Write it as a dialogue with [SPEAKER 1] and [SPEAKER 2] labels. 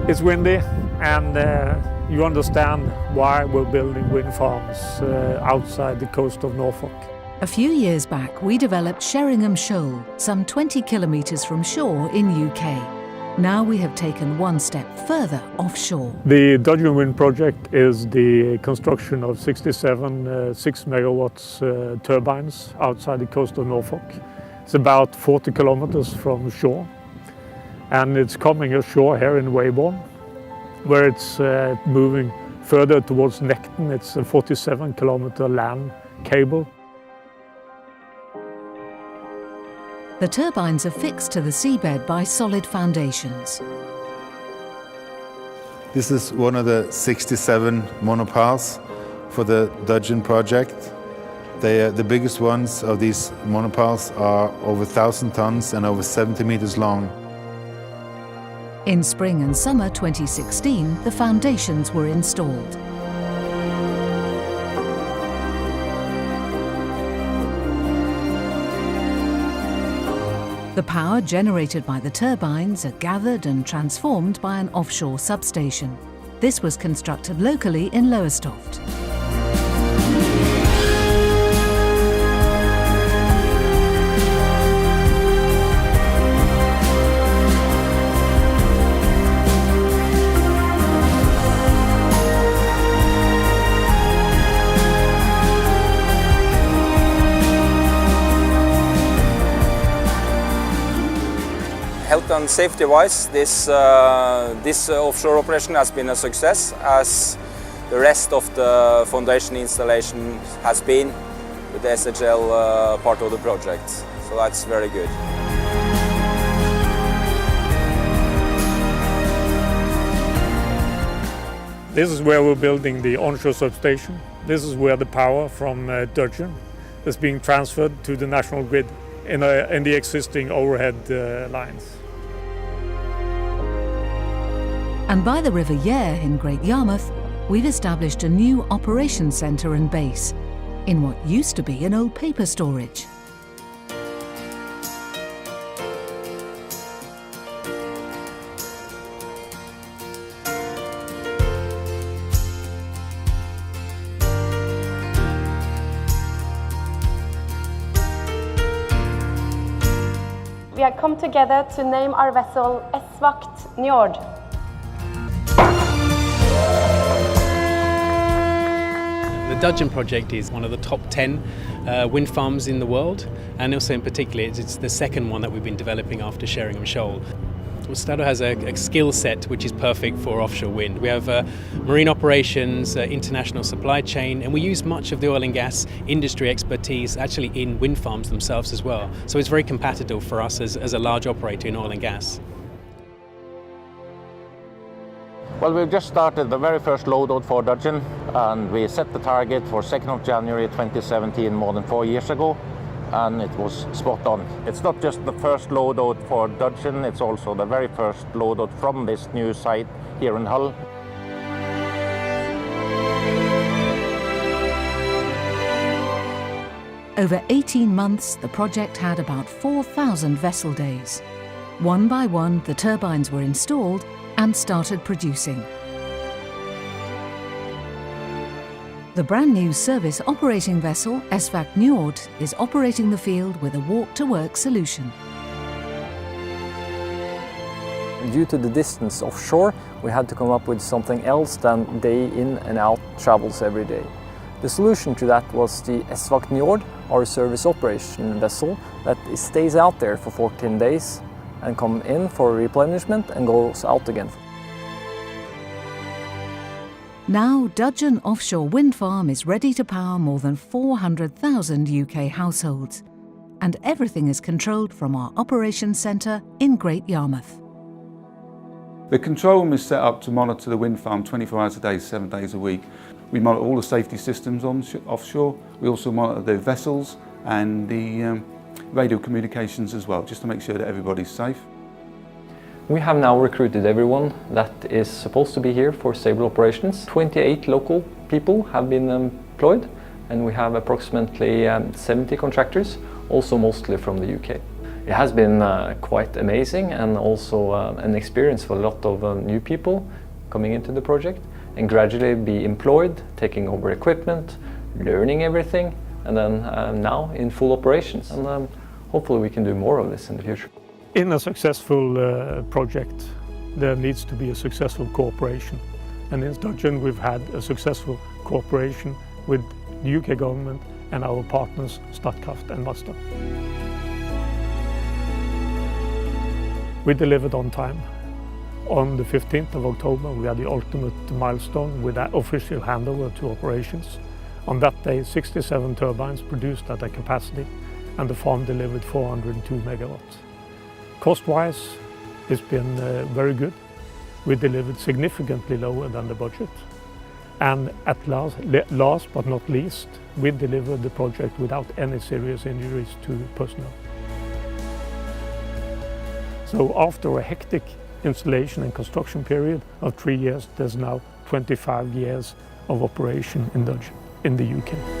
[SPEAKER 1] It's windy, and you understand why we're building wind farms outside the coast of Norfolk.
[SPEAKER 2] A few years back, we developed Sheringham Shoal, some 20 kilometres from shore in UK. Now we have taken one step further offshore.
[SPEAKER 1] The Dudgeon wind project is the construction of 67 6 megawatts turbines outside the coast of Norfolk. It's about 40 kilometers from shore, and it's coming ashore here in Weybourne, where it's moving further towards Necton. It's a 47-kilometer land cable.
[SPEAKER 2] The turbines are fixed to the seabed by solid foundations.
[SPEAKER 3] This is one of the 67 monopiles for the Dudgeon project. The biggest ones of these monopiles are over 1,000 tons and over 70 meters long.
[SPEAKER 2] In spring and summer 2016, the foundations were installed. The power generated by the turbines are gathered and transformed by an offshore substation. This was constructed locally in Lowestoft.
[SPEAKER 4] Health and safety-wise, this offshore operation has been a success, as the rest of the foundation installation has been with the SHL part of the project. So that's very good.
[SPEAKER 1] This is where we're building the onshore substation. This is where the power from Dudgeon is being transferred to the national grid in the existing overhead lines.
[SPEAKER 2] And by the River Yare in Great Yarmouth, we've established a new operations centre and base in what used to be an old paper storage.
[SPEAKER 5] We have come together to name our vessel Esvagt Njord.
[SPEAKER 6] The Dudgeon project is one of the top 10 wind farms in the world, and also in particular it's the second one that we've been developing after Sheringham Shoal. Well, Statoil has a skill set which is perfect for offshore wind. We have marine operations, international supply chain, and we use much of the oil and gas industry expertise actually in wind farms themselves as well. So it's very compatible for us as a large operator in oil and gas.
[SPEAKER 7] Well, we've just started the very first load-out for Dudgeon, and we set the target for 2nd of January 2017 more than 4 years ago, and it was spot on. It's not just the first load-out for Dudgeon, it's also the very first load-out from this new site here in Hull.
[SPEAKER 2] Over 18 months, the project had about 4,000 vessel days. One by one, the turbines were installed and started producing. The brand new service operating vessel, Esvagt Njord, is operating the field with a walk-to-work solution.
[SPEAKER 8] Due to the distance offshore, we had to come up with something else than day in and out travels every day. The solution to that was the Esvagt Njord, our service operation vessel that stays out there for 14 days and come in for replenishment and goes out again.
[SPEAKER 2] Now Dudgeon Offshore Wind Farm is ready to power more than 400,000 UK households, and everything is controlled from our operations centre in Great Yarmouth.
[SPEAKER 9] The control room is set up to monitor the wind farm 24 hours a day, 7 days a week. We monitor all the safety systems offshore. We also monitor the vessels and the radio communications as well, just to make sure that everybody's safe.
[SPEAKER 8] We have now recruited everyone that is supposed to be here for stable operations. 28 local people have been employed, and we have approximately 70 contractors, also mostly from the UK. It has been quite amazing, and also an experience for a lot of new people coming into the project, and gradually be employed, taking over equipment, learning everything, and then now in full operations. And hopefully we can do more of this in the future.
[SPEAKER 1] In a successful project, there needs to be a successful cooperation. And in Dudgeon we've had a successful cooperation with the UK government and our partners Statkraft and Mazda. We delivered on time. On the 15th of October we had the ultimate milestone with an official handover to operations. On that day 67 turbines produced at their capacity and the farm delivered 402 megawatts. Cost-wise it's been very good. We delivered significantly lower than the budget. And at last but not least, we delivered the project without any serious injuries to personnel. So after a hectic installation and construction period of 3 years, there's now 25 years of operation in Dudgeon in the UK.